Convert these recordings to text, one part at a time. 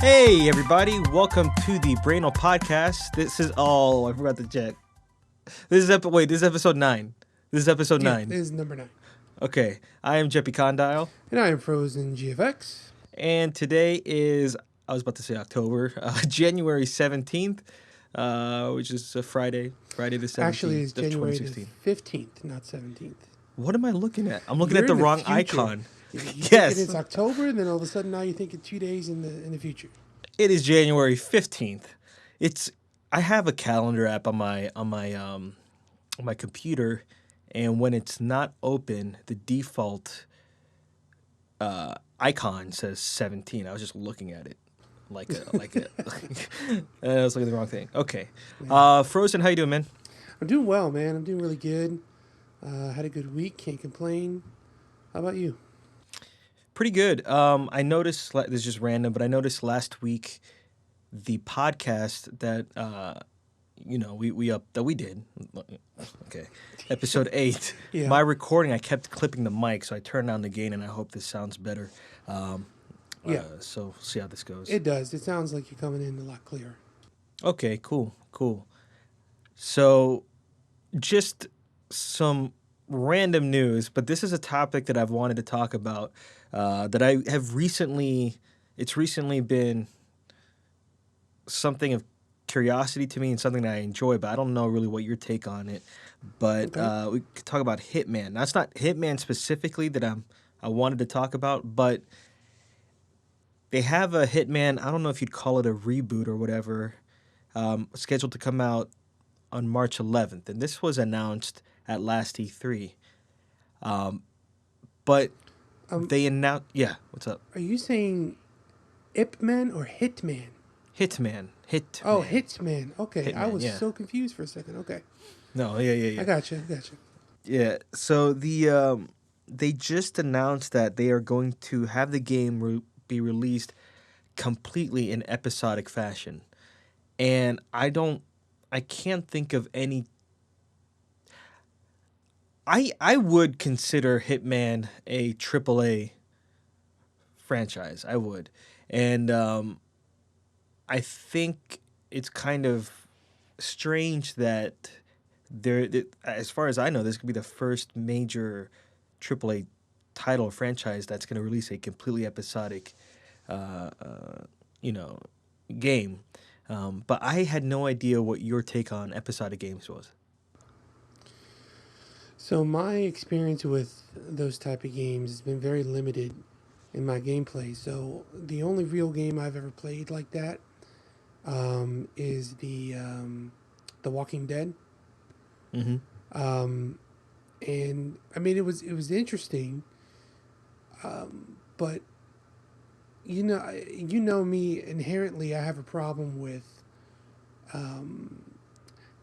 Hey everybody, welcome to the Brainal podcast. This is I forgot to check. This is episode 9. This is episode 9. This is number 9. Okay, I am Jepi Condile. And I am Frozen GFX. And today is, I was about to say October, January 17th, which is a Friday the 17th. Actually, it's January the 15th, not 17th. What am I looking at? I'm looking at the wrong future. icon. You Yes. It's October, and then all of a sudden now you're thinking 2 days in the future. It is January 15th. I have a calendar app on my computer, and when it's not open, the default icon says 17. I was just looking at it like I was looking at the wrong thing. Okay. Frozen, how you doing, man? I'm doing well, man. I'm doing really good. Had a good week. Can't complain. How about you? Pretty good. I noticed, this is just random, but I noticed last week the podcast that we did. Okay, episode 8. Yeah. My recording, I kept clipping the mic, so I turned down the gain, and I hope this sounds better. So we'll see how this goes. It does. It sounds like you're coming in a lot clearer. Okay, cool. So, just some random news, but this is a topic that I've wanted to talk about. That I have recently been something of curiosity to me and something that I enjoy, but I don't know really what your take on it. But Okay. We could talk about Hitman. Now, it's not Hitman specifically that I wanted to talk about, but they have a Hitman, I don't know if you'd call it a reboot or whatever, scheduled to come out on March 11th. And this was announced at last E3. But they announced... Yeah, what's up? Are you saying Ipman or Hitman? Hitman. Oh, Hitman. Okay. I Hitman, was yeah. so confused for a second. Okay. No, yeah. I got you. Yeah, so they just announced that they are going to have the game be released completely in episodic fashion. And I can't think of any... I would consider Hitman a AAA franchise. I would. And I think it's kind of strange that as far as I know, this could be the first major AAA title franchise that's going to release a completely episodic, game. But I had no idea what your take on episodic games was. So my experience with those type of games has been very limited in my gameplay. So the only real game I've ever played like that is the Walking Dead. Mm-hmm. And I mean it was interesting, but you know me inherently. I have a problem with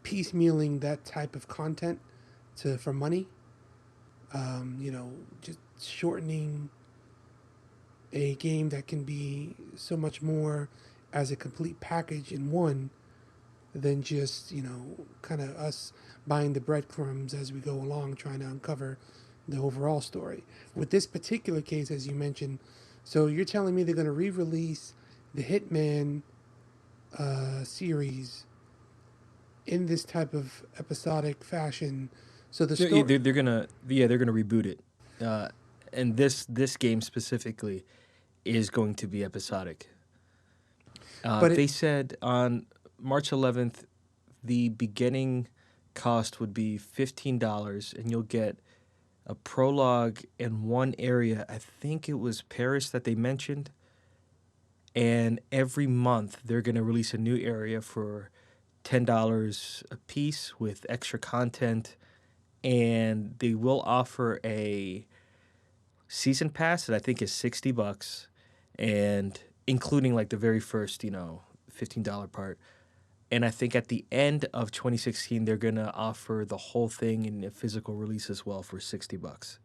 piecemealing that type of content for money. Just shortening a game that can be so much more as a complete package in one than just, kind of us buying the breadcrumbs as we go along, trying to uncover the overall story. With this particular case, as you mentioned, so you're telling me they're going to re-release the Hitman series in this type of episodic fashion. So the story... they're gonna reboot it, and this game specifically is going to be episodic. But they said on March 11th, the beginning cost would be $15, and you'll get a prologue in one area. I think it was Paris that they mentioned. And every month, they're going to release a new area for $10 a piece with extra content. And they will offer a season pass that I think is $60, and including like the very first, $15 part. And I think at the end of 2016, they're going to offer the whole thing in a physical release as well for $60.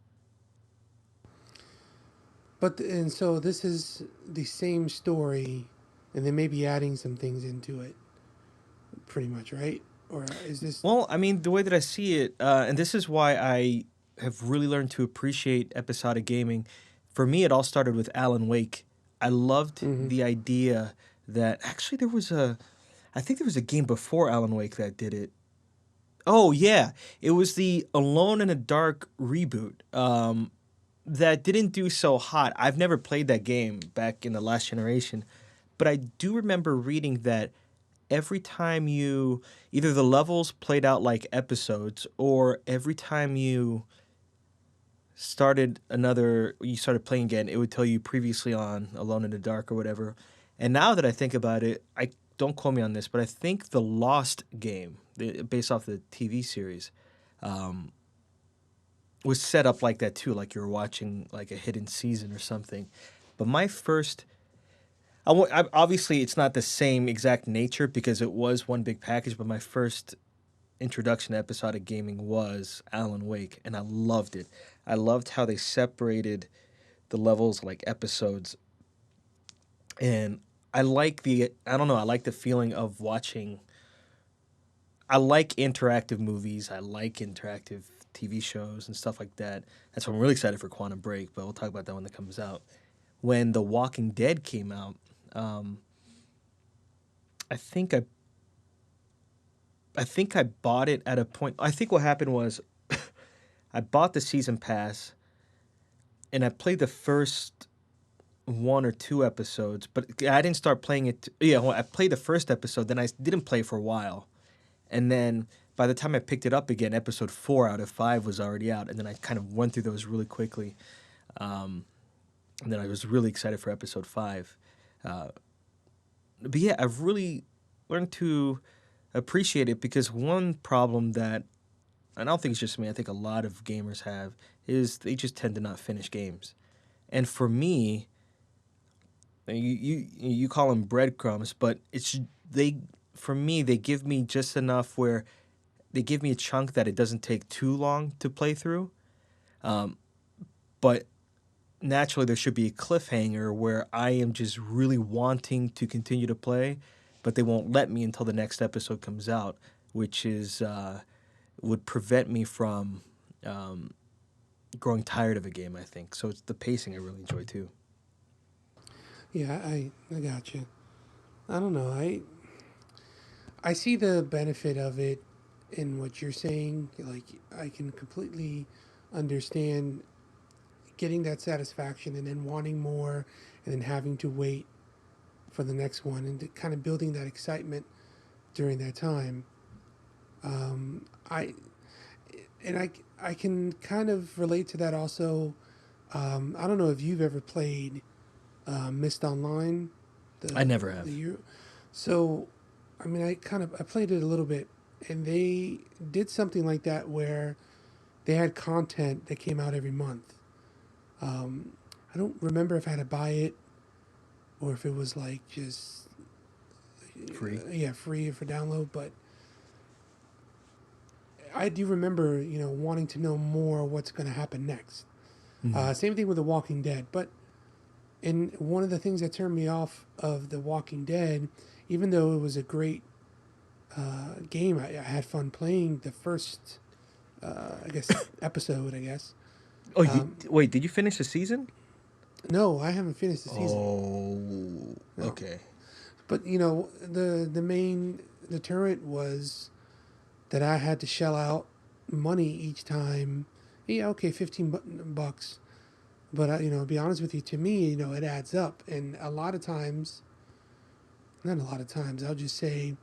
And so this is the same story, and they may be adding some things into it, pretty much, right? Or is this... Well, I mean, the way that I see it, and this is why I have really learned to appreciate episodic gaming. For me, it all started with Alan Wake. I loved Mm-hmm. the idea that actually I think there was a game before Alan Wake that did it. Oh yeah, it was the Alone in the Dark reboot. That didn't do so hot. I've never played that game back in the last generation, but I do remember reading that every time you either the levels played out like episodes or every time you started playing again, it would tell you previously on Alone in the Dark or whatever. And now that I think about it, I don't quote me on this, but I think the Lost game, based off the TV series, um, was set up like that too, like you were watching like a hidden season or something. But my first, obviously it's not the same exact nature because it was one big package. But my first introduction to episodic gaming was Alan Wake, and I loved it. I loved how they separated the levels like episodes, and I don't know, I like the feeling of watching. I like interactive movies. I like interactive TV shows and stuff like that. That's why I'm really excited for Quantum Break, but we'll talk about that when it comes out. When The Walking Dead came out, um, I think I bought it at a point. I think what happened was I bought the season pass and I played the first one or two episodes, but I didn't start playing it. Yeah, well, I played the first episode, then I didn't play for a while, and then by the time I picked it up again, episode 4 out of 5 was already out, and then I kind of went through those really quickly, and then I was really excited for episode 5. Uh, but yeah, I've really learned to appreciate it because one problem that I don't think it's just me, I think a lot of gamers have is they just tend to not finish games. And for me, you call them breadcrumbs, but it's they for me they give me just enough where they give me a chunk that it doesn't take too long to play through. Um, but naturally, there should be a cliffhanger where I am just really wanting to continue to play, but they won't let me until the next episode comes out, which is would prevent me from um, growing tired of a game. I think so. It's the pacing I really enjoy too. Yeah, I got you. I don't know. I see the benefit of it in what you're saying. Like I can completely understand getting that satisfaction and then wanting more and then having to wait for the next one and kind of building that excitement during that time. I and I can kind of relate to that also. I don't know if you've ever played Mist Online. I The never have. the year. So, I mean, I played it a little bit, and they did something like that where they had content that came out every month. I don't remember if I had to buy it or if it was like just Free. yeah free for download, but I do remember wanting to know more what's going to happen next. Mm-hmm. Same thing with The Walking Dead, but and one of the things that turned me off of The Walking Dead, even though it was a great game, I had fun playing the first, I guess, episode. I guess. Oh, Um, wait, did you finish the season? no, I haven't finished the season. Oh, No, okay. but the main deterrent was that I had to shell out money each time. Yeah, okay, $15. But to be honest with you, to me, it adds up, and a lot of times, not a lot of times, I'll just say,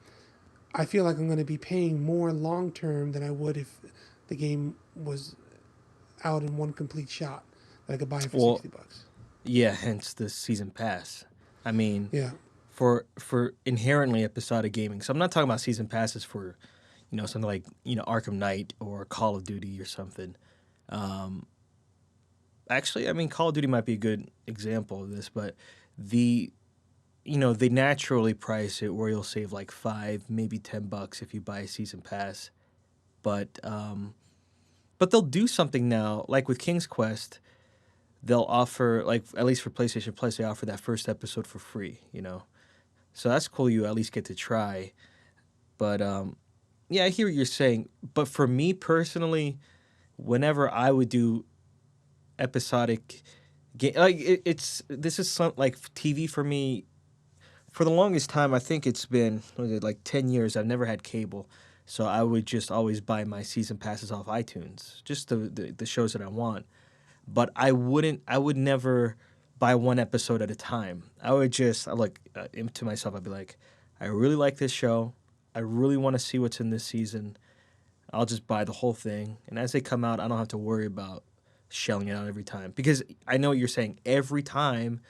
I feel like I'm going to be paying more long term than I would if the game was out in one complete shot that I could buy it for Well, $60. yeah, hence the season pass. I mean, Yeah, for inherently episodic gaming. So I'm not talking about season passes for, something like, Arkham Knight or Call of Duty or something. Um, Actually, I mean, Call of Duty might be a good example of this, but the they naturally price it where you'll save like 5, maybe $10 if you buy a season pass. But they'll do something now, like with King's Quest. They'll offer, like, at least for PlayStation Plus, they offer that first episode for free. So that's cool. You at least get to try. But yeah, I hear what you're saying. But for me personally, whenever I would do episodic This is some like TV for me. For the longest time, I think it's been what is it, like 10 years. I've never had cable, so I would just always buy my season passes off iTunes, just the shows that I want. But I would never buy one episode at a time. I would just to myself. I'd be like, I really like this show. I really want to see what's in this season. I'll just buy the whole thing, and as they come out, I don't have to worry about shelling it out every time because I know what you're saying. Every time,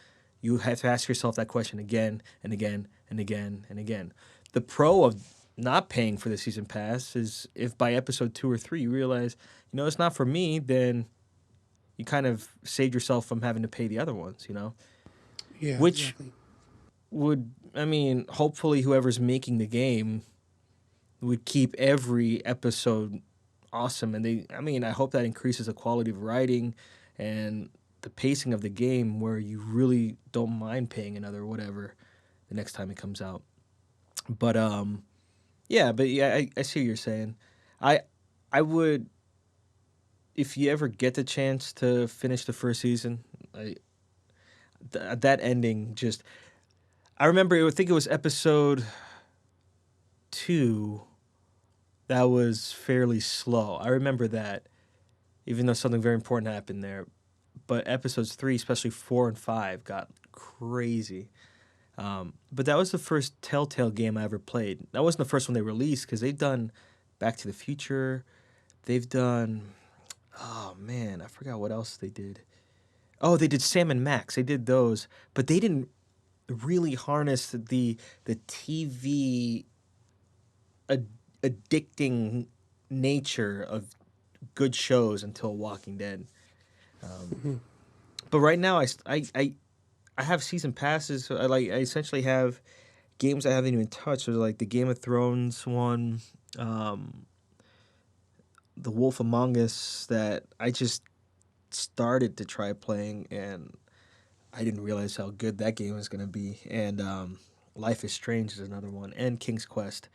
you have to ask yourself that question again and again and again and again. The pro of not paying for the season pass is if by episode 2 or 3 you realize, it's not for me, then you kind of saved yourself from having to pay the other ones, Yeah, which exactly. hopefully whoever's making the game would keep every episode awesome. And I hope that increases the quality of writing and the pacing of the game where you really don't mind paying another whatever the next time it comes out. But I see what you're saying. I I would, if you ever get the chance to finish the first season, that ending just, I remember, I think it was episode 2 that was fairly slow. I remember that, even though something very important happened there. But episodes 3, especially 4 and 5, got crazy. But that was the first Telltale game I ever played. That wasn't the first one they released because they've done Back to the Future. They've done, oh man, I forgot what else they did. Oh, they did Sam and Max. They did those, but they didn't really harness the TV addicting nature of good shows until Walking Dead. Hmm. But right now, I have season passes. So I essentially have games I haven't even touched. So like the Game of Thrones one, um, the Wolf Among Us that I just started to try playing, and I didn't realize how good that game was gonna be. And Life is Strange is another one, and King's Quest.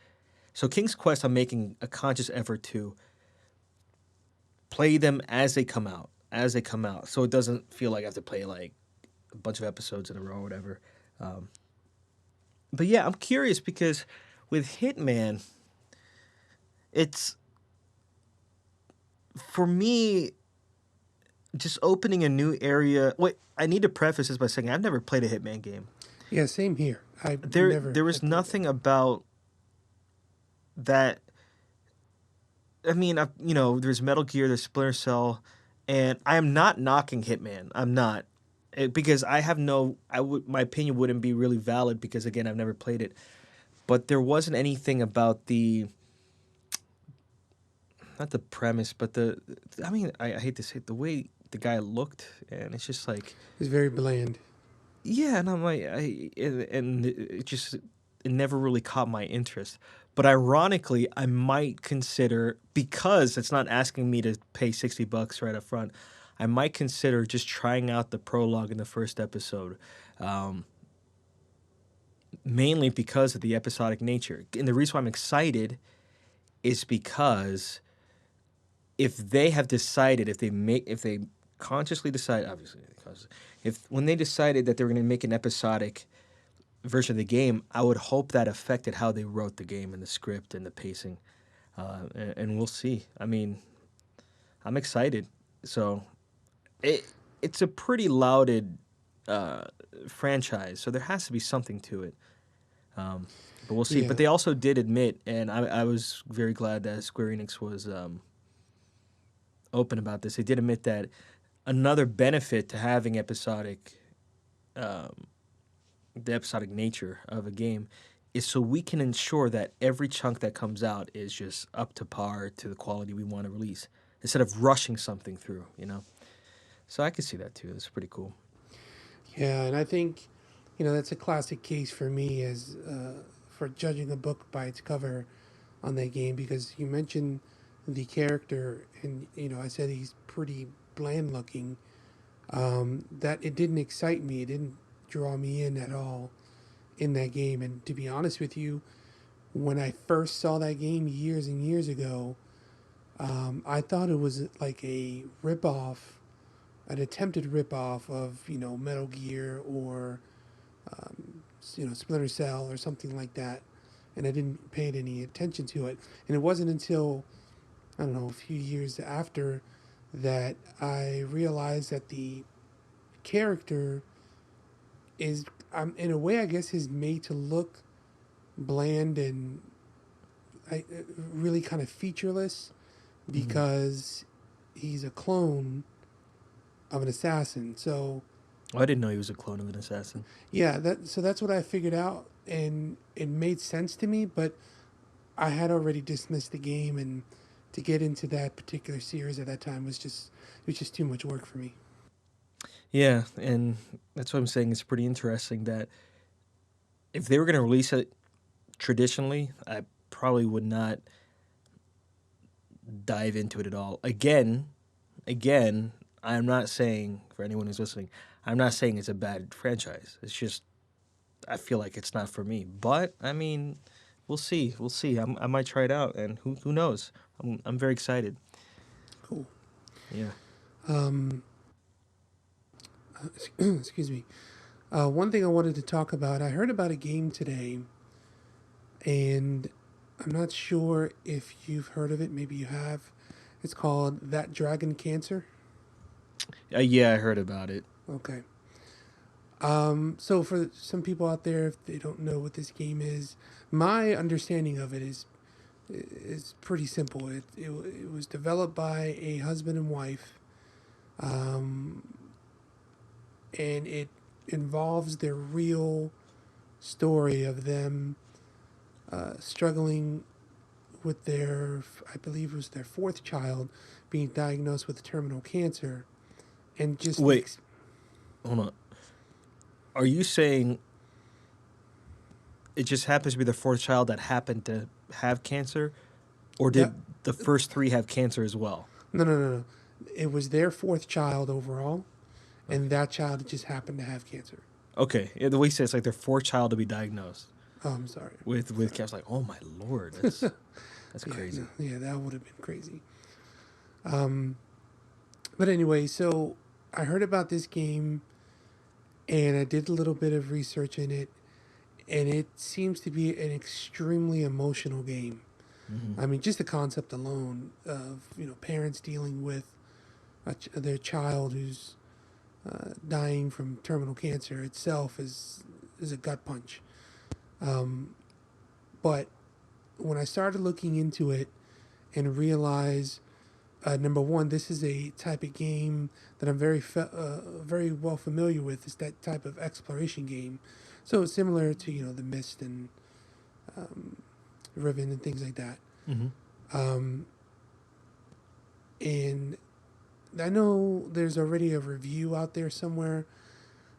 So King's Quest, I'm making a conscious effort to play them as they come out, so it doesn't feel like I have to play like a bunch of episodes in a row or whatever. Um, but yeah, I'm curious because with Hitman, it's for me just opening a new area. Wait, I need to preface this by saying I've never played a Hitman game. Yeah, same here. I never There was have played it. nothing about that. There's Metal Gear, there's Splinter Cell, and I am not knocking Hitman. I'm not. Because I have no, my opinion wouldn't be really valid because again I've never played it. But there wasn't anything about not the premise, but I hate to say it, the way the guy looked, and it's just like, It's very bland. yeah, and I'm like, and it never really caught my interest. But ironically, I might consider, because it's not asking me to pay $60 right up front, I might consider just trying out the prologue in the first episode, um, mainly because of the episodic nature. And the reason why I'm excited is because if they have decided, if they consciously decide, obviously, if when they decided that they were going to make an episodic version of the game, I would hope that affected how they wrote the game and the script and the pacing. And we'll see. I'm excited. So it's a pretty lauded uh, franchise, so there has to be something to it. Um, but we'll see. But Yeah. they also did admit, and I was very glad that Square Enix was open about this. They did admit that another benefit to having um, the episodic nature of a game is so we can ensure that every chunk that comes out is just up to par to the quality we want to release instead of rushing something through. So I could see that too. It's pretty cool. Yeah, and I think, that's a classic case for me as for judging a book by its cover on that game because you mentioned the character and I said he's pretty bland looking. That it didn't excite me. It didn't draw me in at all in that game. And to be honest with you, when I first saw that game years and years ago, I thought it was like a ripoff an attempted ripoff of Metal Gear or Splinter Cell or something like that, and I didn't pay any attention to it. And it wasn't until I don't know a few years after that I realized that the character is, in a way, I guess, is made to look bland and really kind of featureless because he's a clone of an assassin. So I didn't know he was a clone of an assassin. yeah, that's what I figured out, and it made sense to me. But I had already dismissed the game, and to get into that particular series at that time was just too much work for me. Yeah, and that's what I'm saying. It's pretty interesting that if they were going to release it traditionally, I probably would not dive into it at all. Again, I'm not saying, for anyone who's listening, I'm not saying it's a bad franchise. It's just I feel like it's not for me. But I mean, we'll see. We'll see. I might try it out, and who knows? I'm very excited. Cool. Yeah. Excuse me. One thing I wanted to talk about, I heard about a game today, and I'm not sure if you've heard of it. Maybe you have. It's called That Dragon Cancer. Yeah, I heard about it. Okay. So for some people out there, if they don't know what this game is, my understanding of it is pretty simple. It was developed by a husband and wife, and it involves their real story of them struggling with I believe it was their fourth child, being diagnosed with terminal cancer, and just Wait. Hold on. Are you saying it just happens to be the fourth child that happened to have cancer, or did the first three have cancer as well? No. It was their fourth child overall, and that child just happened to have cancer. Okay, the way you say it's like their fourth child to be diagnosed. Oh, I'm sorry. With cancer, like, oh my lord, that's crazy. Yeah, that would have been crazy. But anyway, so I heard about this game, and I did a little bit of research in it, and it seems to be an extremely emotional game. I mean, just the concept alone of parents dealing with their child who's dying from terminal cancer itself is a gut punch. But when I started looking into it and realized, number one, this is a type of game that I'm very well familiar with. It's that type of exploration game, so it's similar to the Mist and Riven and things like that. And I know there's already a review out there somewhere,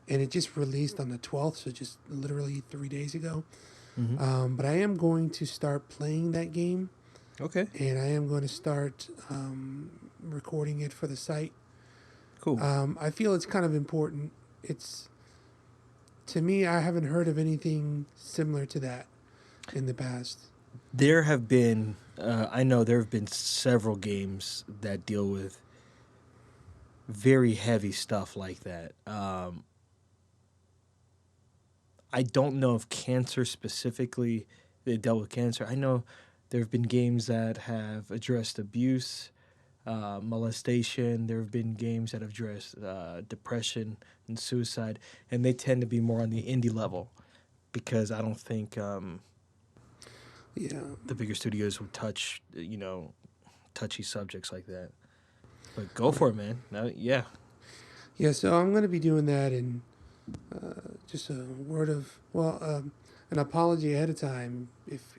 and it just released on the 12th, so just literally 3 days ago. But I am going to start playing that game. Okay. And I am going to start recording it for the site. Cool. I feel it's kind of important. To me, I haven't heard of anything similar to that in the past. There have been, I know there have been several games that deal with very heavy stuff like that. I don't know if cancer specifically, they dealt with cancer. I know there have been games that have addressed abuse, molestation. There have been games that have addressed depression and suicide, and they tend to be more on the indie level because I don't think the bigger studios would touch, touchy subjects like that. But go for it, man. Yeah. Yeah, so I'm going to be doing that, and just a word of, an apology ahead of time if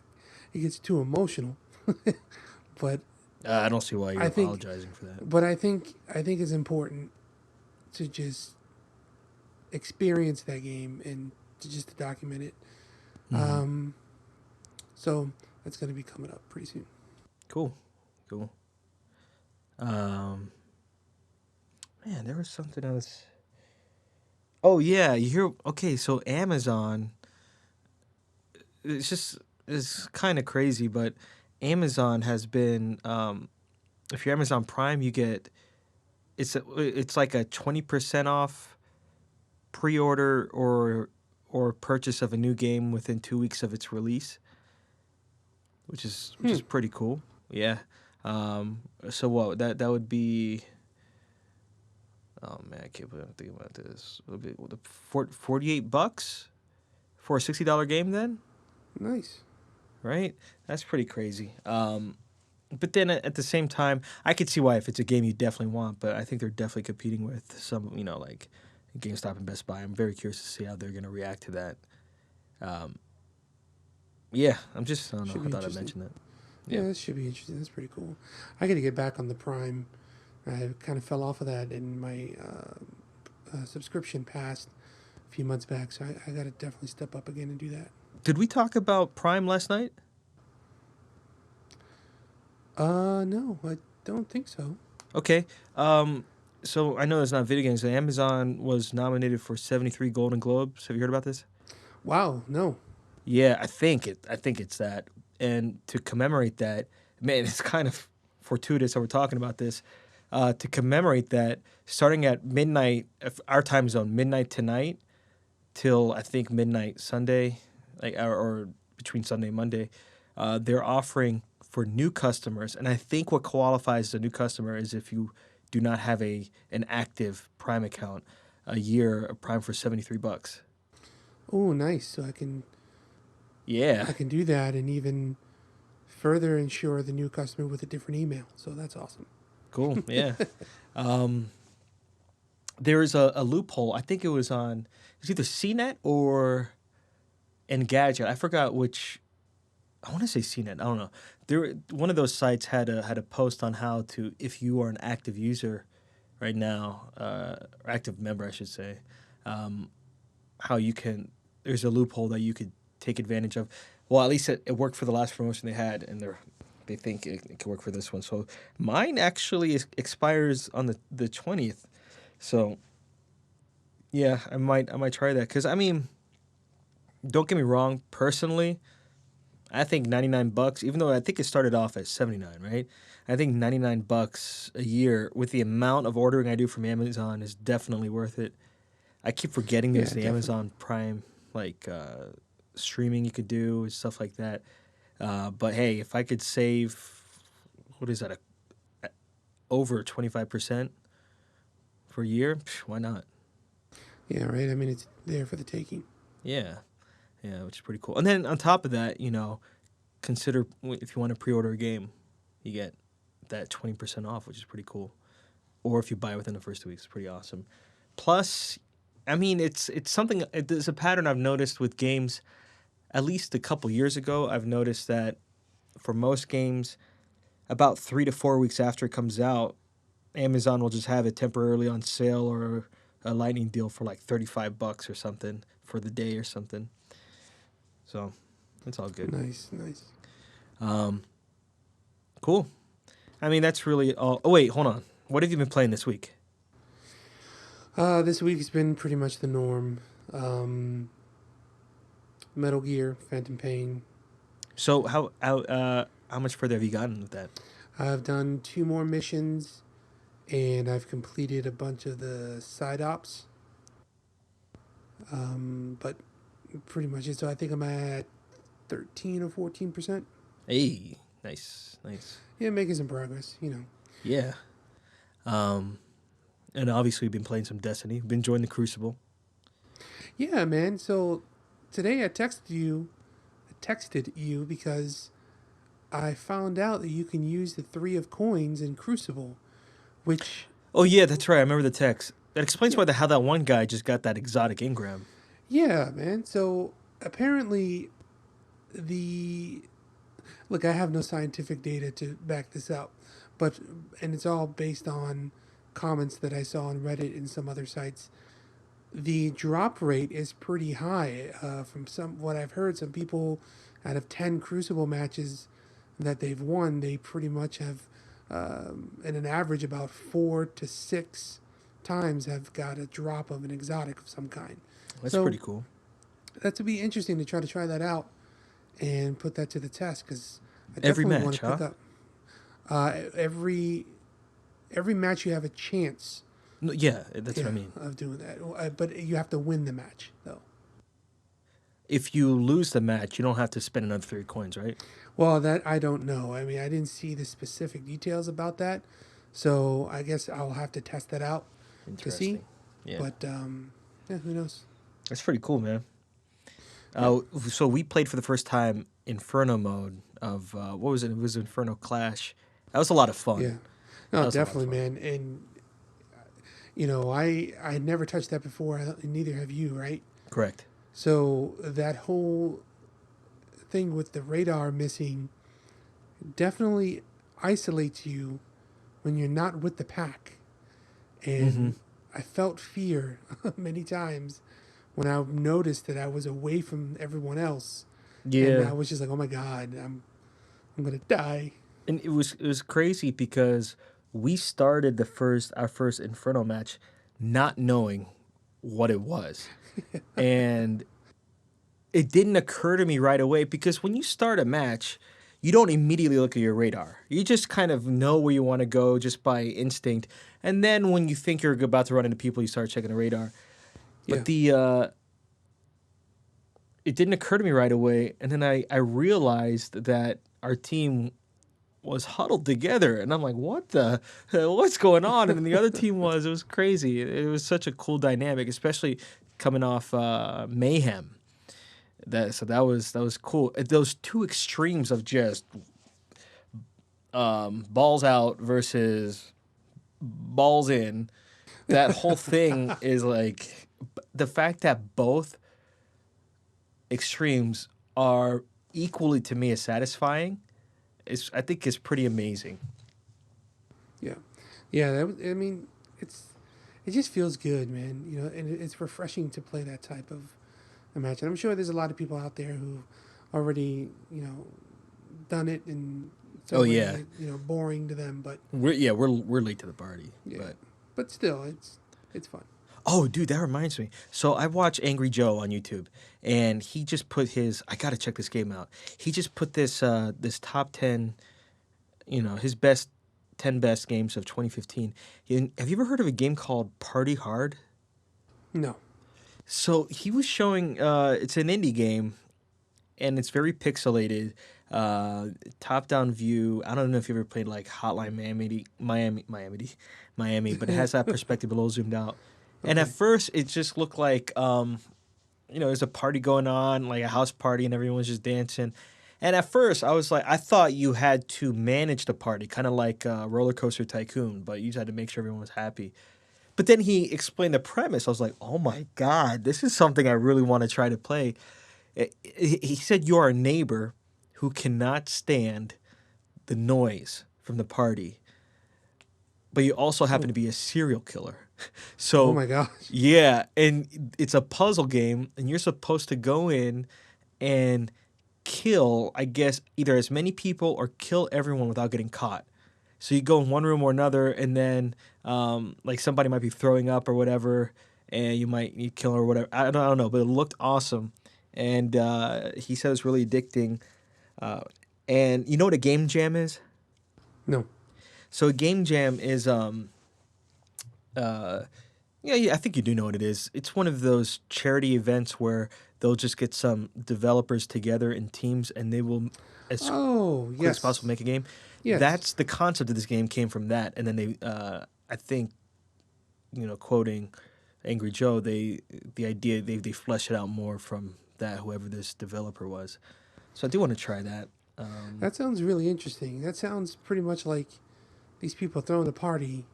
it gets too emotional. But I don't see why you're apologizing for that. But I think it's important to just experience that game and to document it. So that's going to be coming up pretty soon. Cool. Man, there was something else. Oh yeah, okay, so Amazon, it's kind of crazy, but Amazon has been, if you're Amazon Prime, you get it's like a 20% off pre-order or purchase of a new game within 2 weeks of its release, which is pretty cool. Yeah. So what that would be? Oh man, I can't believe I'm thinking about this. It'll be $48 for a $60 game then, Nice. right? That's pretty crazy. But then at the same time, I could see why if it's a game you definitely want, but I think they're definitely competing with some, like GameStop and Best Buy. I'm very curious to see how they're going to react to that. Yeah, I don't know. I thought I'd mention that. Yeah, that should be interesting. That's pretty cool. I got to get back on the Prime. I kind of fell off of that, and my subscription passed a few months back, so I got to definitely step up again and do that. Did we talk about Prime last night? No, I don't think so. Okay. So I know it's not video games. Amazon was nominated for 73 Golden Globes. Have you heard about this? Wow, no. Yeah, I think it's that. And to commemorate that, man, it's kind of fortuitous that we're talking about this. To commemorate that, starting at midnight, our time zone, midnight tonight, till I think midnight Sunday, or between Sunday and Monday, they're offering for new customers, and I think what qualifies as a new customer is if you do not have an active Prime account, a year of Prime for $73. Oh, nice. So I can Yeah. do that and even further ensure the new customer with a different email. So that's awesome. Cool. Yeah. There is a loophole. I think it was either CNET or Engadget. I forgot which. I want to say CNET. I don't know. One of those sites had a post on how to, if you are an active user right now, or active member, I should say, how you can. There's a loophole that you could take advantage of. Well, at least it worked for the last promotion they had, and they think it could work for this one. So mine actually expires on the 20th. So yeah, I might try that because I mean, don't get me wrong. Personally, I think $99, even though I think it started off at $79, right? I think $99 a year with the amount of ordering I do from Amazon is definitely worth it. I keep forgetting there's the Amazon Prime streaming you could do and stuff like that. But hey, if I could save, what is that, over 25% for a year, why not? Yeah, right. I mean, it's there for the taking. Yeah. Yeah, which is pretty cool. And then on top of that, consider if you want to pre-order a game, you get that 20% off, which is pretty cool. Or if you buy within the first 2 weeks, it's pretty awesome. Plus, I mean, it's something. There's a pattern I've noticed with games. At least a couple years ago, I've noticed that for most games, about 3 to 4 weeks after it comes out, Amazon will just have it temporarily on sale or a lightning deal for like $35 or something for the day or something. So, it's all good. Nice. Cool. I mean, that's really all. Oh, wait, hold on. What have you been playing this week? This week has been pretty much the norm. Metal Gear, Phantom Pain. So, how much further have you gotten with that? I've done 2 more missions, and I've completed a bunch of the side ops. But pretty much it. So I think I'm at 13 or 14%. Hey, nice. Yeah, making some progress, Yeah. And obviously you've been playing some Destiny. Been enjoying the Crucible. Yeah, man. So today I texted you because I found out that you can use the 3 of coins in Crucible, which... Oh, yeah, that's right. I remember the text. That explains how that one guy just got that exotic engram. Yeah, man. So apparently Look, I have no scientific data to back this up, and it's all based on comments that I saw on Reddit and some other sites. The drop rate is pretty high. From what I've heard, some people out of 10 Crucible matches that they've won, they pretty much have, in an average, about 4 to 6 times have got a drop of an exotic of some kind. That's pretty cool. That would be interesting to try that out and put that to the test because I every definitely match, want to pick up every match you have a chance. No, yeah, that's what I mean. Of doing that, but you have to win the match though. If you lose the match, you don't have to spend another 3 coins, right? Well, that I don't know. I mean, I didn't see the specific details about that, so I guess I'll have to test that out to see. Yeah. But yeah, who knows? That's pretty cool, man. Yeah. So we played for the first time Inferno mode of what was it? It was Inferno Clash. That was a lot of fun. Yeah, no, definitely, man. And I had never touched that before. And neither have you, right? Correct. So that whole thing with the radar missing definitely isolates you when you're not with the pack. And I felt fear many times when I noticed that I was away from everyone else. Yeah. And I was just like, oh my God, I'm gonna die. And it was crazy because we started our first Inferno match not knowing what it was. And it didn't occur to me right away because when you start a match, you don't immediately look at your radar. You just kind of know where you want to go just by instinct. And then when you think you're about to run into people, you start checking the radar. But it didn't occur to me right away. And then I realized that our team was huddled together. And I'm like, what's going on? And then the other team it was crazy. It was such a cool dynamic, especially coming off Mayhem. That was cool. Those two extremes of just balls out versus balls in. That whole thing is like the fact that both extremes are equally to me as satisfying. I think is pretty amazing. Yeah. I mean, it just feels good, man. And it's refreshing to play that type of a match. And I'm sure there's a lot of people out there who already, done it, and it's already, boring to them. But we're late to the party. Yeah, but still, it's fun. Oh, dude, that reminds me. So I watch Angry Joe on YouTube, and he just put I gotta check this game out. He just put this top 10, his 10 best games of 2015. Have you ever heard of a game called Party Hard? No. So he was showing, it's an indie game, and it's very pixelated, top-down view. I don't know if you ever played like Hotline Miami, but it has that perspective a little zoomed out. Okay. And at first, it just looked like, there's a party going on, like a house party, and everyone's just dancing. And at first, I thought you had to manage the party, kind of like Roller Coaster Tycoon, but you just had to make sure everyone was happy. But then he explained the premise. I was like, oh my God, this is something I really want to try to play. He said you are a neighbor who cannot stand the noise from the party, but you also happen to be a serial killer. So, oh my gosh. Yeah, and it's a puzzle game, and you're supposed to go in and kill, I guess, either as many people or kill everyone without getting caught. So you go in one room or another, and then like somebody might be throwing up or whatever, and you kill her or whatever. I don't know, but it looked awesome, and he said it's really addicting. And you know what a game jam is? No. So a game jam is I think you do know what it is. It's one of those charity events where they'll just get some developers together in teams, and they will as quick as possible make a game. Yes. That's the concept of this game came from that, and then they, I think, quoting Angry Joe, the idea they flesh it out more from that, whoever this developer was. So I do want to try that. That sounds really interesting. That sounds pretty much like these people throwing the party,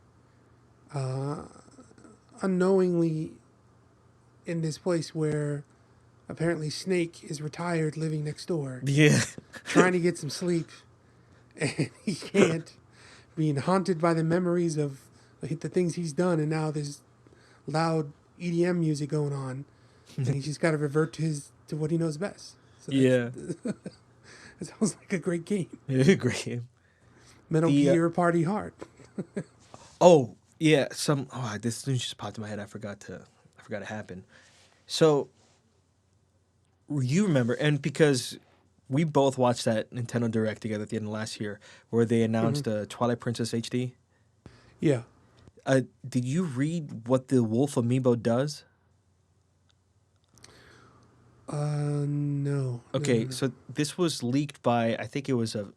unknowingly, in this place where apparently Snake is retired, living next door. Yeah, trying to get some sleep. And he can't, being haunted by the memories of the things he's done, and now there's loud EDM music going on, and he's just got to revert to what he knows best. So yeah, it sounds like a great game. Yeah, great game. Metal Gear Party Hard. Oh yeah, this news just popped in my head. I forgot it happened. So you remember, and because we both watched that Nintendo Direct together at the end of last year, where they announced Twilight Princess HD. Yeah. Did you read what the Wolf Amiibo does? No, no, no, Okay, no. so this was leaked by, I think it was a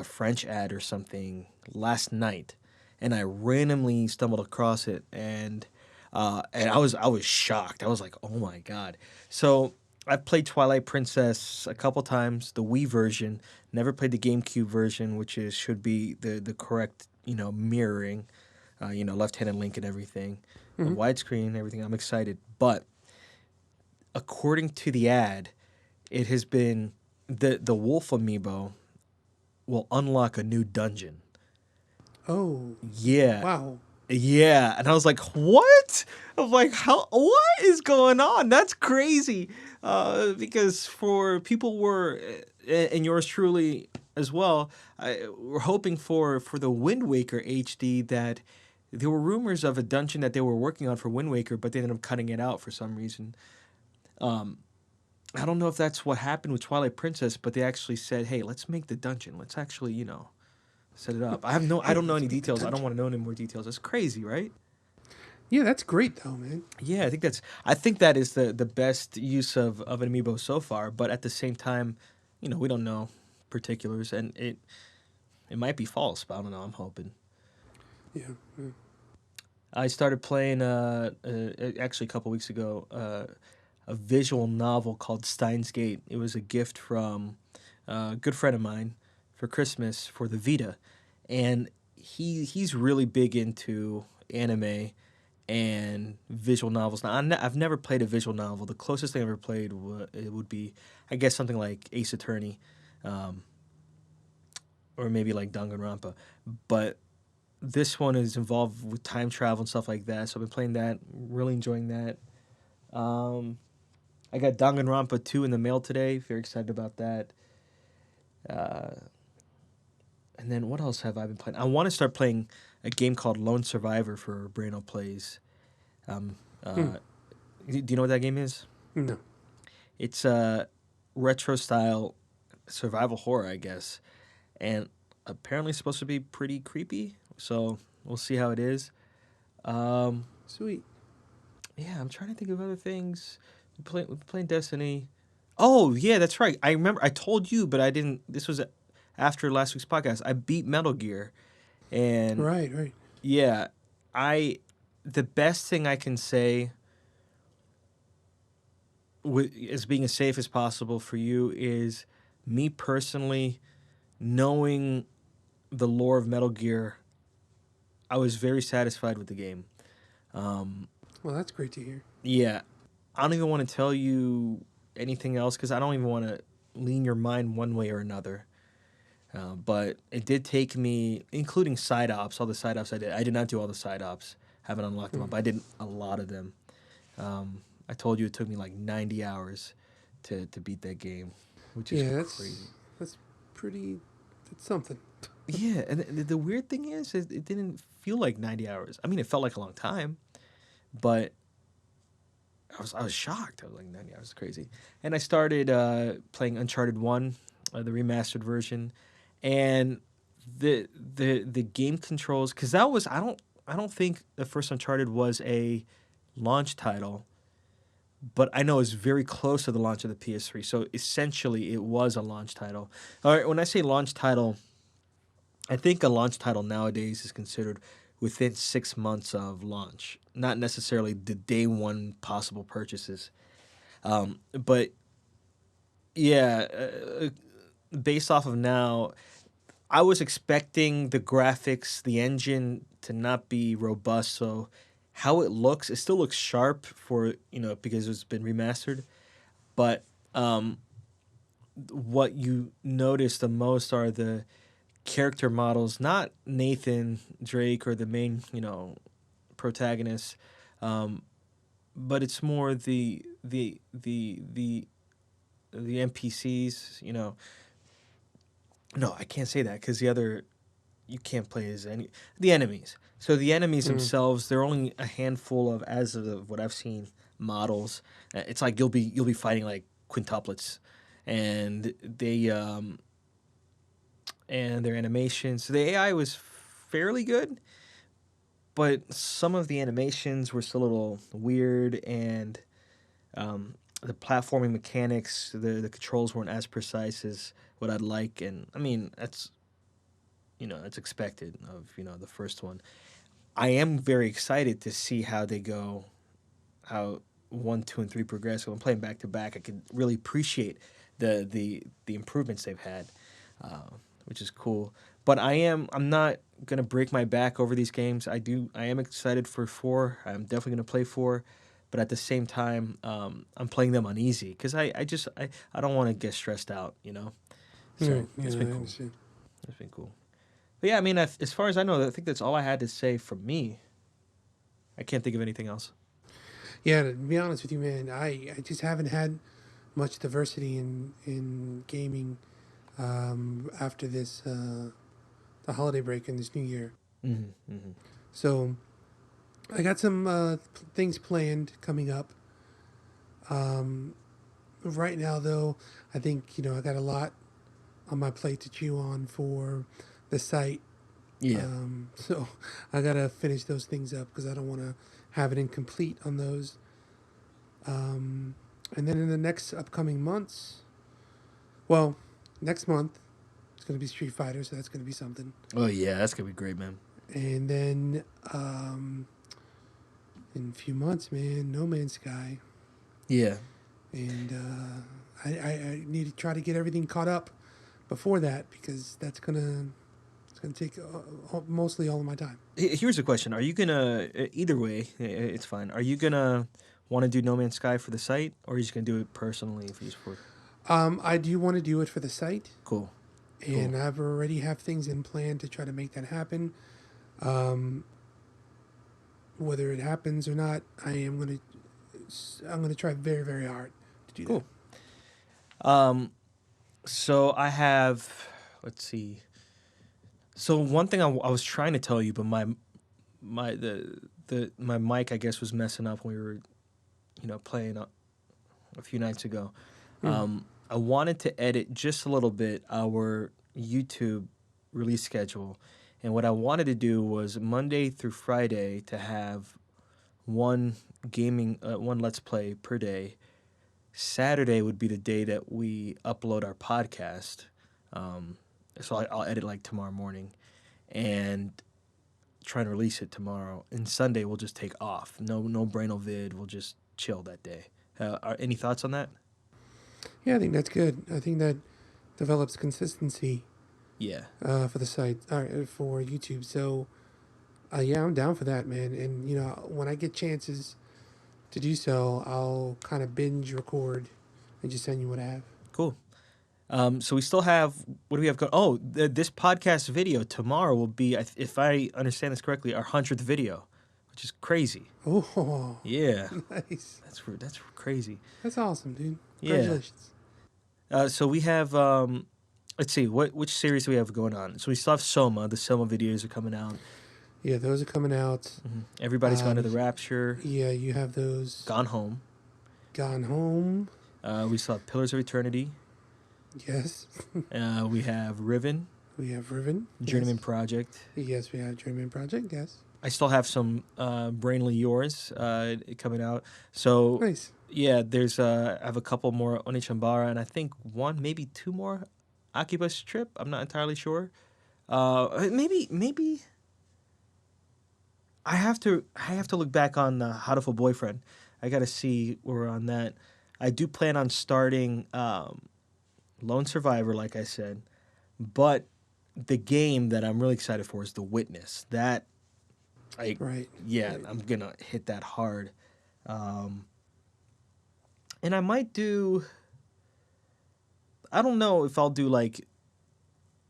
French ad or something last night, and I randomly stumbled across it, and I was shocked. I was like, oh my god. So I played Twilight Princess a couple times, the Wii version. Never played the GameCube version, which is should be the correct mirroring, left-handed link and everything, Mm-hmm. widescreen and everything. I'm excited, but according to the ad, it has been the Wolf Amiibo will unlock a new dungeon. Oh, Yeah, wow. yeah, and I was like, "What?" I'm like, "How? What is going on? That's crazy." Because for people were, and yours truly as well, we're hoping for the Wind Waker HD that there were rumors of a dungeon that they were working on for Wind Waker, but they ended up cutting it out for some reason. I don't know if that's what happened with Twilight Princess, but they actually said, "Hey, let's make the dungeon. Let's actually, set it up." I Hey, don't know let's any make the details. I don't dungeon. want to know any more details. It's crazy, right? Yeah, that's great though, man. Yeah, I think that is the best use of an amiibo so far, but at the same time, we don't know particulars and it might be false, but I don't know. I'm hoping. Yeah. Yeah. I started playing actually a couple weeks ago a visual novel called Steins Gate. It was a gift from a good friend of mine for Christmas for the Vita, and he's really big into anime and visual novels. Now I've never played a visual novel. The closest thing I ever played it would be, I guess, something like Ace Attorney, um, or maybe like Danganronpa, but this one is involved with time travel and stuff like that. So I've been playing that, really enjoying that. Um, I got Danganronpa 2 in the mail today. Very excited about that. Uh, and then what else have I been playing? I want to start playing a game called Lone Survivor for Brainal Plays. Um, Hmm. uh, do you know what that game is? No. It's a retro style survival horror, I guess, and apparently supposed to be pretty creepy. So we'll see how it is. Um, Sweet. yeah, I'm trying to think of other things. We're playing Destiny. Oh yeah, that's right. I remember I told you, but I didn't. This was after last week's podcast. I beat Metal Gear, and Right. Right. yeah, I the best thing I can say as being as safe as possible for you is me personally knowing the lore of Metal Gear. I was very satisfied with the game. Um, Well, that's great to hear. yeah, I don't even want to tell you anything else because I don't even want to lean your mind one way or another. But it did take me, including side ops, all the side ops I did. I did not do all the side ops. Haven't unlocked them Hmm. up. I did a lot of them. I told you it took me like 90 hours to beat that game, which is Yeah, crazy. that's pretty. That's something. Yeah, and the weird thing is it didn't feel like 90 hours. I mean, it felt like a long time, but I was shocked. I was like, 90 hours is crazy. And I started playing Uncharted 1, the remastered version, and the game controls, cuz that was I don't think the first Uncharted was a launch title, but I know it's very close to the launch of the PS3. So essentially it was a launch title. All right, when I say launch title, I think a launch title nowadays is considered within 6 months of launch, not necessarily the day one possible purchases. But yeah, based off of now, I was expecting the graphics, the engine to not be robust. So how it looks, it still looks sharp for because it's been remastered. But um, what you notice the most are the character models, not Nathan Drake or the main, protagonist, um, but it's more the NPCs. No, I can't say that because the other you can't play as any the enemies. So the enemies Hmm. themselves, they're only a handful of, as of what I've seen, models. It's like you'll be fighting like quintuplets, and and their animations. So the AI was fairly good, but some of the animations were still a little weird, and the platforming mechanics, the controls weren't as precise as what I'd like. And I mean, that's expected of the first one. I am very excited to see how they go, how 1, 2, and 3 progress. When I'm playing back to back, I can really appreciate the improvements they've had, which is cool. But I'm not gonna break my back over these games. I am excited for 4. I'm definitely gonna play 4, but at the same time, I'm playing them on easy because I don't want to get stressed out, So Right. Yeah, it's I been cool. understand. It's been cool. But yeah, I mean, as far as I know, I think that's all I had to say from me. I can't think of anything else. Yeah, to be honest with you, man, I just haven't had much diversity in gaming after this the holiday break and this new year. Mm-hmm, mm-hmm. So I got some things planned coming up. Right now, though, I think I got a lot on my plate to chew on for the site. Yeah. So I gotta finish those things up because I don't want to have it incomplete on those. And then in the next upcoming months, well, next month it's gonna be Street Fighter, so that's gonna be something. Oh yeah, that's gonna be great, man. And then in a few months, man, No Man's Sky. Yeah. And I need to try to get everything caught up before that because it's gonna take mostly all of my time. Here's a question: Are you gonna either way? It's fine. Are you gonna want to do No Man's Sky for the site, or are you just gonna do it personally for you for? I do want to do it for the site, Cool. and I've already have things in plan to try to make that happen. Whether it happens or not, I'm gonna try very very hard to do Cool. that. So I have, let's see. So one thing I was trying to tell you, but my mic I guess was messing up when we were, playing a few nights ago. I wanted to edit just a little bit our YouTube release schedule, and what I wanted to do was Monday through Friday to have one one Let's Play per day. Saturday would be the day that we upload our podcast. So I'll edit like tomorrow morning, and try and release it tomorrow. And Sunday we'll just take off. No Brainal vid. We'll just chill that day. Any thoughts on that? Yeah, I think that's good. I think that develops consistency Yeah. for the site, for YouTube. So, yeah, I'm down for that, man. And when I get chances to do so, I'll kind of binge record and just send you what I have. Cool. So we still have, what do we have going? Oh, this podcast video tomorrow will be, if I understand this correctly, our 100th video, which is crazy. Oh, Yeah. nice. That's crazy. That's awesome, dude. Yeah. Congratulations. So we have, let's see, which series do we have going on? So we still have Soma. The Soma videos are coming out. Yeah, those are coming out. Mm-hmm. Everybody's Gone to the Rapture. Yeah, you have those. Gone Home. Gone Home. We still have Pillars of Eternity. Yes. We have Riven. We have Riven. Journeyman Yes. Project. Yes, we have Journeyman Project. Yes. I still have some Brainly Yours coming out. So Nice. yeah, there's I have a couple more Onichambara, and I think one, maybe two more Akibus Trip. I'm not entirely sure. Maybe I have to look back on Hatoful Boyfriend. I got to see where we're on that. I do plan on starting Lone Survivor, like I said, but the game that I'm really excited for is The Witness. That, Right. Yeah, I'm gonna hit that hard, and I might do. I don't know if I'll do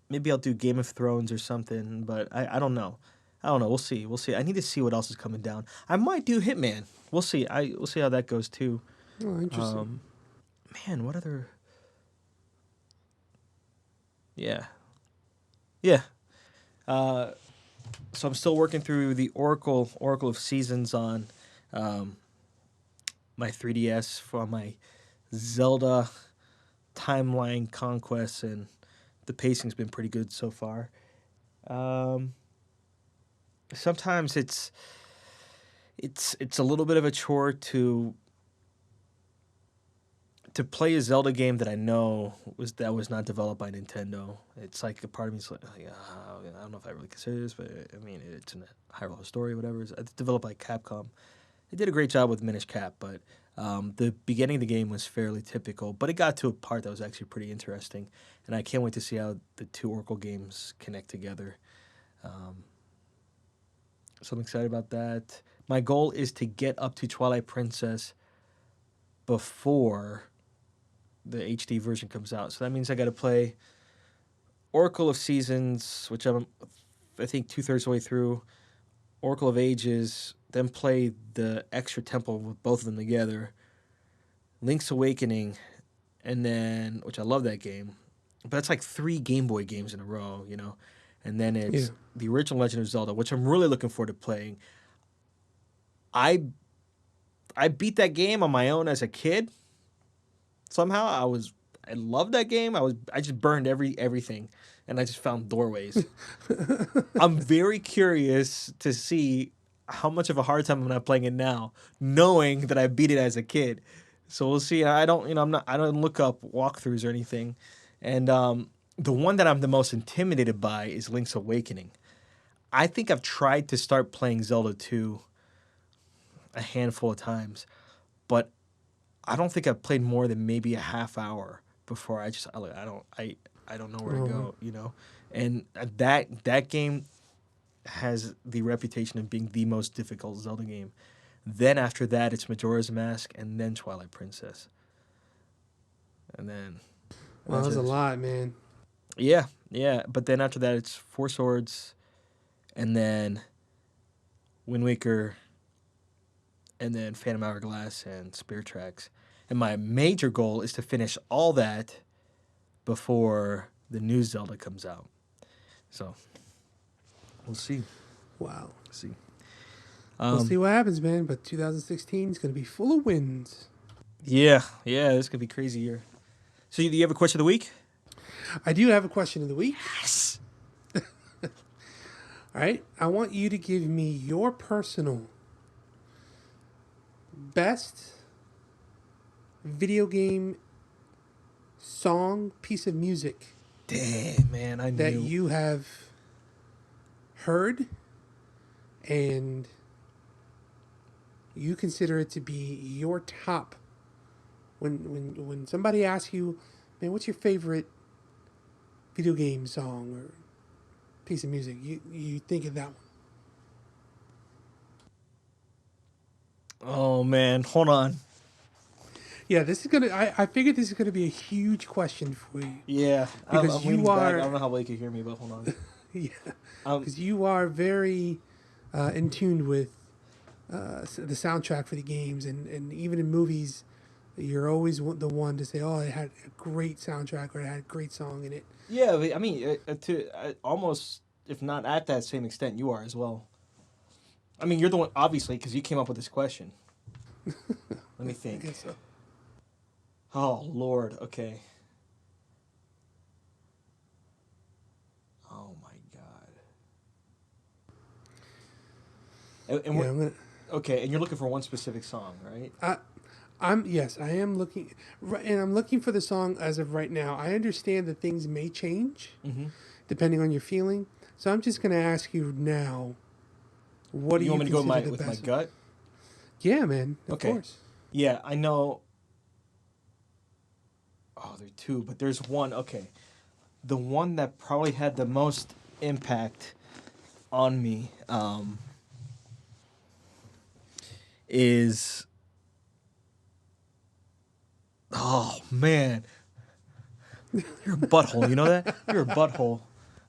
maybe I'll do Game of Thrones or something, but I don't know. We'll see. I need to see what else is coming down. I might do Hitman. We'll see. We'll see how that goes too. Oh, interesting. Man, what other? Yeah. Yeah. So I'm still working through the Oracle of Seasons on my 3DS for my Zelda timeline conquests, and the pacing's been pretty good so far. sometimes it's a little bit of a chore to play a Zelda game that I know was not developed by Nintendo. It's like a part of me is like, I don't know if I really consider this, but I mean, it's a Hyrule story, whatever. It's developed by Capcom. They did a great job with Minish Cap, but the beginning of the game was fairly typical. But it got to a part that was actually pretty interesting, and I can't wait to see how the two Oracle games connect together. So I'm excited about that. My goal is to get up to Twilight Princess before the HD version comes out. So that means I got to play Oracle of Seasons, which I think 2/3 of the way through, Oracle of Ages, then play the extra temple with both of them together, Link's Awakening, and then, which I love that game, but that's like 3 Game Boy games in a row, you know? And then it's the original Legend of Zelda, which I'm really looking forward to playing. I beat that game on my own as a kid. Somehow I loved that game. I just burned everything, and I just found doorways. I'm very curious to see how much of a hard time I'm not playing it now, knowing that I beat it as a kid. So we'll see. I don't look up walkthroughs or anything, and the one that I'm the most intimidated by is Link's Awakening. I think I've tried to start playing Zelda 2 a handful of times, but I don't think I've played more than maybe a half hour before I don't know where to go, you know. And that game has the reputation of being the most difficult Zelda game. Then after that, it's Majora's Mask, and then Twilight Princess, and then. Well, that's a lot, man. Yeah. But then after that, it's Four Swords, and then Wind Waker, and then Phantom Hourglass and Spirit Tracks. And my major goal is to finish all that before the new Zelda comes out. So, we'll see. Wow. We'll see. We'll see what happens, man. But 2016 is going to be full of wins. Yeah, this is going to be a crazy year. So, do you have a question of the week? I do have a question of the week. Yes. All right. I want you to give me your personal best video game song, piece of music. Damn, man, I knew. That you have heard and you consider it to be your top. When somebody asks you, man, what's your favorite video game song or piece of music, you think of that one. Oh man, hold on. Yeah, this is gonna. I figured this is gonna be a huge question for you. Yeah, because I'm you are. Back. I don't know how well you can hear me, but hold on. Yeah, because you are very in tune with the soundtrack for the games, and even in movies, you're always the one to say, "Oh, it had a great soundtrack or it had a great song in it." Yeah, I mean, almost, if not at that same extent, you are as well. I mean, you're the one, obviously, because you came up with this question. Let me think. I guess so. Oh, Lord. Okay. Oh, my God. And okay, and you're looking for one specific song, right? I am looking, and I'm looking for the song as of right now. I understand that things may change depending on your feeling, so I'm just going to ask you now. What do you want me to go with my gut? Yeah, man. Of course. Yeah, I know. Oh, there are two, but there's one. Okay, the one that probably had the most impact on me is. Oh man, you're a butthole. You know that? You're a butthole.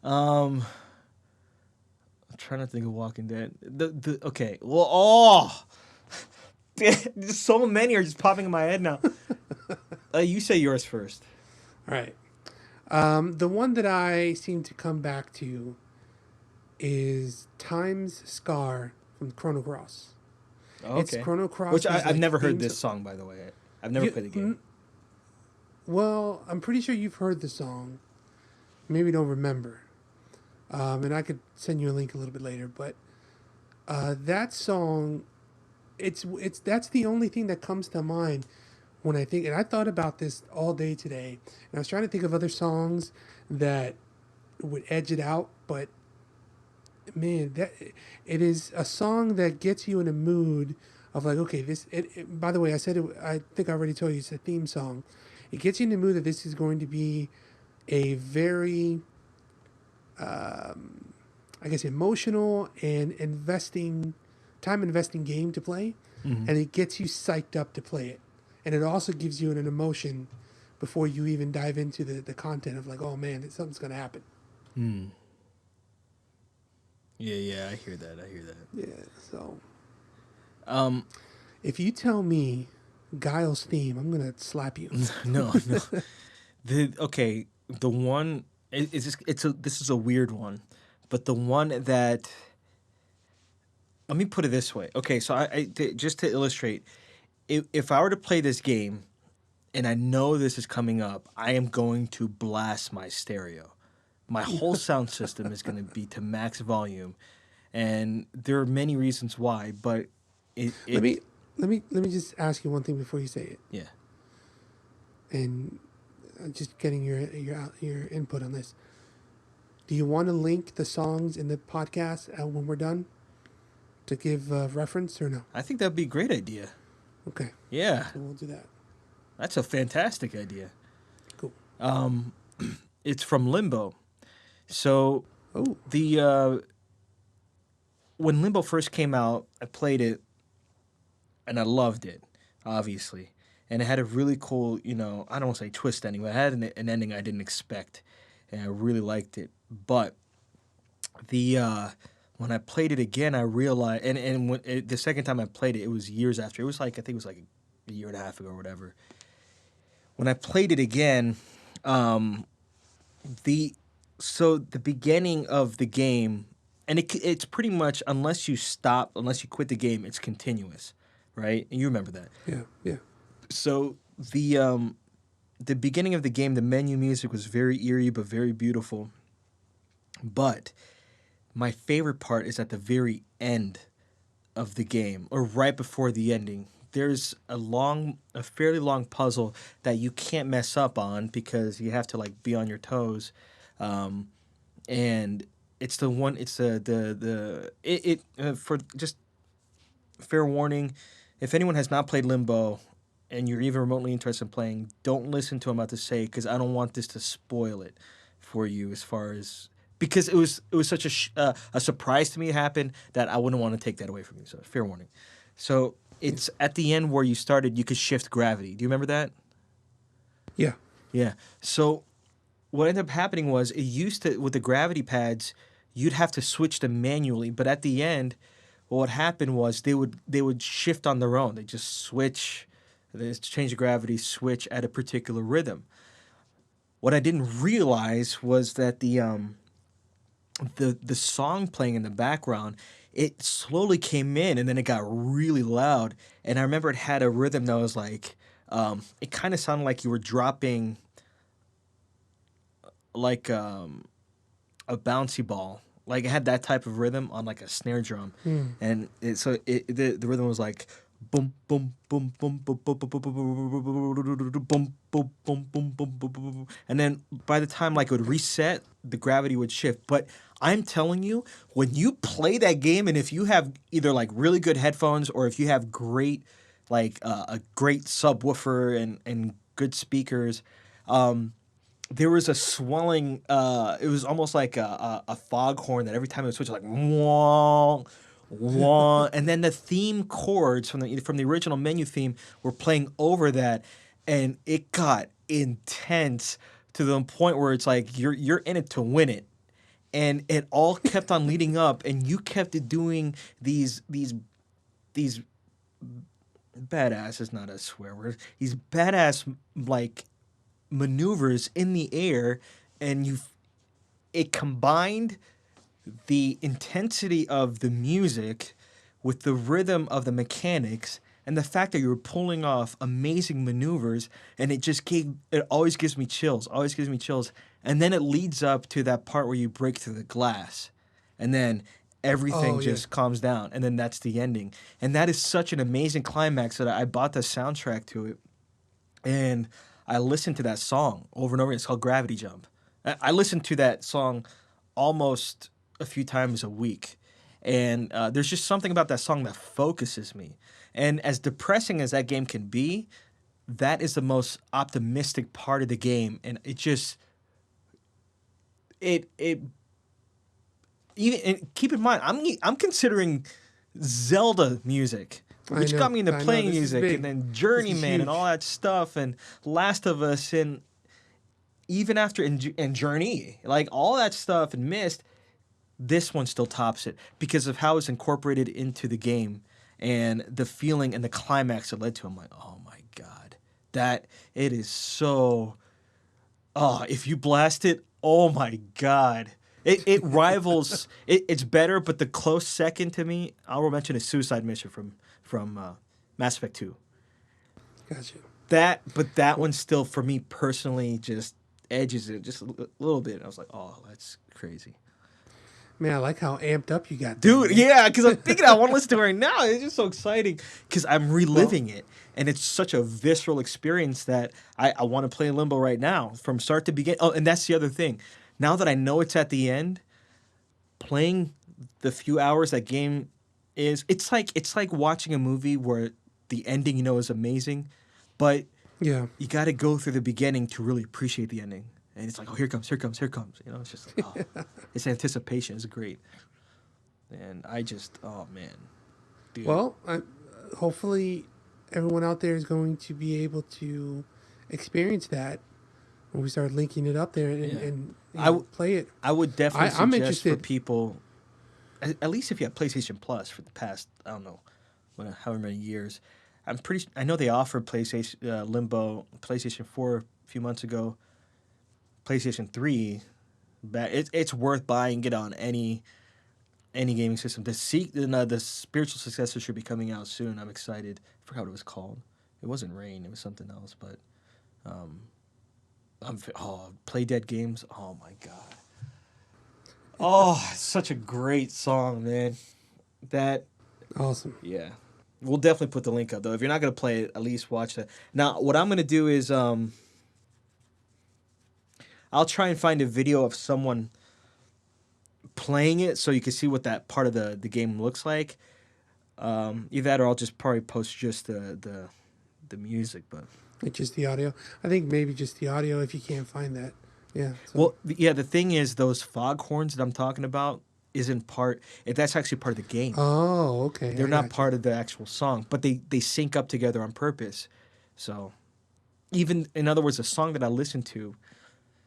I'm trying to think of Walking Dead. Okay. Well, so many are just popping in my head now. You say yours first. All right. The one that I seem to come back to is Time's Scar from Chrono Cross. Oh, okay. It's Chrono Cross. Which I've never heard this song, by the way. I've never played the game. Well, I'm pretty sure you've heard the song. Maybe don't remember. And I could send you a link a little bit later. But That song, it's that's the only thing that comes to mind when I think. And I thought about this all day today, and I was trying to think of other songs that would edge it out, but man, that it is a song that gets you in a mood of like, okay, by the way, I said it. I think I already told you it's a theme song. It gets you in the mood that this is going to be a very, I guess, emotional and time investing game to play, Mm-hmm. and it gets you psyched up to play it, and it also gives you an emotion before you even dive into the content of like, oh man, something's gonna happen. Mm. Yeah, I hear that. I hear that. Yeah, so. Um, If you tell me Guile's theme, I'm gonna slap you. no. The one this is a weird one, but the one that let me put it this way. Okay, so just to illustrate, if I were to play this game and I know this is coming up, I am going to blast my stereo. My whole sound system is going to be to max volume, and there are many reasons why. But Let me let me just ask you one thing before you say it, yeah. and just getting your input on this. Do you want to link the songs in the podcast when we're done to give reference or no? I think that'd be a great idea. Okay, Yeah, so we'll do that. that's a fantastic idea. Cool. It's from Limbo. So Oh, the when Limbo first came out, I played it and I loved it, obviously. And it had a really cool, I don't want to say twist ending, but it had an ending I didn't expect, and I really liked it. But the when I played it again, I realized, and the second time I played it, it was years after. It was like I think it was like a year and a half ago or whatever. When I played it again, um, the the beginning of the game, and it's pretty much unless you quit the game, it's continuous, right? And you remember that. yeah, yeah. So the beginning of the game, the menu music was very eerie but very beautiful. But my favorite part is at the very end of the game, or right before the ending. There's a fairly long puzzle that you can't mess up on because you have to like be on your toes, and it's the one. It's for just fair warning, if anyone has not played Limbo and you're even remotely interested in playing, don't listen to what I'm about to say because I don't want this to spoil it for you as far as because it was such a surprise to me it happened that I wouldn't want to take that away from you. So fair warning. So it's at the end where you started. You could shift gravity. Do you remember that? Yeah. Yeah. So what ended up happening was it used to with the gravity pads, you'd have to switch them manually, but at the end, what happened was they would shift on their own. They just switch, they just change the gravity, switch at a particular rhythm. What I didn't realize was that the song playing in the background, it slowly came in and then it got really loud. And I remember it had a rhythm that was like, it kind of sounded like you were dropping like a bouncy ball. Like it had that type of rhythm on like a snare drum, and the rhythm was like boom boom boom boom boom boom boom boom boom boom boom boom boom boom, and then by the time like it would reset, the gravity would shift. But I'm telling you, when you play that game, and if you have either like really good headphones or if you have great like a great subwoofer and good speakers, there was a swelling. It was almost like a foghorn that every time it would switch, like wah, wah, and then the theme chords from the original menu theme were playing over that, and it got intense to the point where it's like you're in it to win it, and it all kept on leading up, and you kept doing these badass is not a swear word. These badass like maneuvers in the air, and it combined the intensity of the music with the rhythm of the mechanics and the fact that you were pulling off amazing maneuvers, and it always gives me chills, and then it leads up to that part where you break through the glass, and then everything just calms down, and then that's the ending. And that is such an amazing climax that I bought the soundtrack to it, and I listened to that song over and over. It's called Gravity Jump. I listened to that song almost a few times a week, and there's just something about that song that focuses me. And as depressing as that game can be, that is the most optimistic part of the game, and it just even and keep in mind, I'm considering Zelda music, which got me into playing music, and then Journeyman and all that stuff, and Last of Us, and even after and Journey, like all that stuff, and Myst, this one still tops it because of how it's incorporated into the game and the feeling and the climax it led to. I'm like, oh my god, that it is so. Oh, if you blast it, oh my god. It rivals. It's better, but the close second to me, I'll mention a Suicide Mission from Mass Effect 2. Gotcha. That one still, for me personally, just edges it just a little bit. I was like, oh, that's crazy. Man, I like how amped up you got. Dude, yeah, because I'm thinking I want to listen to it right now. It's just so exciting because I'm reliving it. And it's such a visceral experience that I want to play Limbo right now from start to begin. Oh, and that's the other thing. Now that I know it's at the end, playing the few hours that game is, it's like watching a movie where the ending, is amazing, but you got to go through the beginning to really appreciate the ending. And it's like, oh, here comes. It's just like, oh, it's anticipation. It's great. And I just, oh man. Dude. Well, hopefully everyone out there is going to be able to experience that when we start linking it up there and play it. I would definitely suggest for people, at least if you have PlayStation Plus for the past, I don't know, however many years. I know they offered PlayStation Limbo, PlayStation 4 a few months ago, PlayStation 3. It's worth buying it on any gaming system. The spiritual successor should be coming out soon. I'm excited. I forgot what it was called. It wasn't Rain. It was something else. But Play Dead Games. Oh my god. Oh, it's such a great song, man. That awesome. Yeah, we'll definitely put the link up though. If you're not gonna play it, at least watch that. Now, what I'm gonna do is I'll try and find a video of someone playing it so you can see what that part of the game looks like. Either that or I'll just probably post just the music, but it's just the audio. I think maybe just the audio if you can't find that. Yeah. So. Well, yeah, the thing is those foghorns that I'm talking about isn't that's actually part of the game. Oh, okay. They're not part of the actual song, but they sync up together on purpose. So even, in other words, the song that I listen to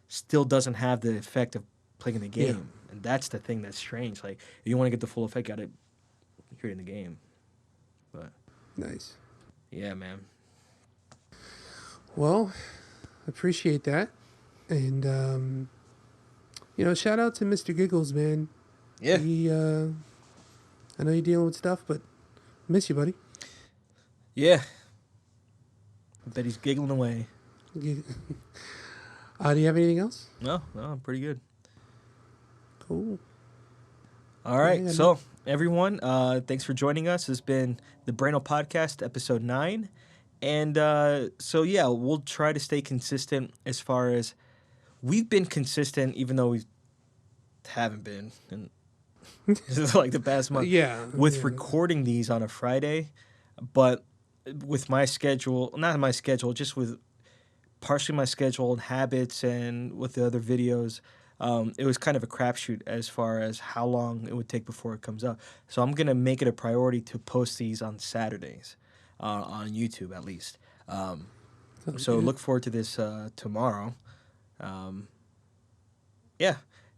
still doesn't have the effect of playing in the game. Yeah. And that's the thing that's strange. Like, if you want to get the full effect out of it, hear it in the game. But nice. Yeah, man. Well, appreciate that. And, shout out to Mr. Giggles, man. Yeah. I know you're dealing with stuff, but miss you, buddy. Yeah. I bet he's giggling away. Do you have anything else? No, I'm pretty good. Cool. All right. So, everyone, thanks for joining us. This has been the Brainal Podcast, episode 9. And we'll try to stay consistent as far as we've been consistent, even though we haven't been in like the past month. With recording these on a Friday, but with my schedule, not my schedule, just with partially my schedule and habits and with the other videos, it was kind of a crapshoot as far as how long it would take before it comes up. So I'm going to make it a priority to post these on Saturdays. On YouTube, at least. So look forward to this tomorrow.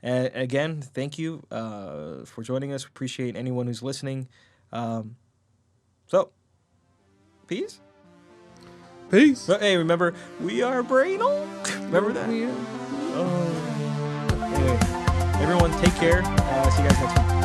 Again, thank you for joining us. Appreciate anyone who's listening. Peace. Peace. But, hey, remember, we are Brainal. Remember that? Yeah. Anyway, everyone, take care. See you guys next week.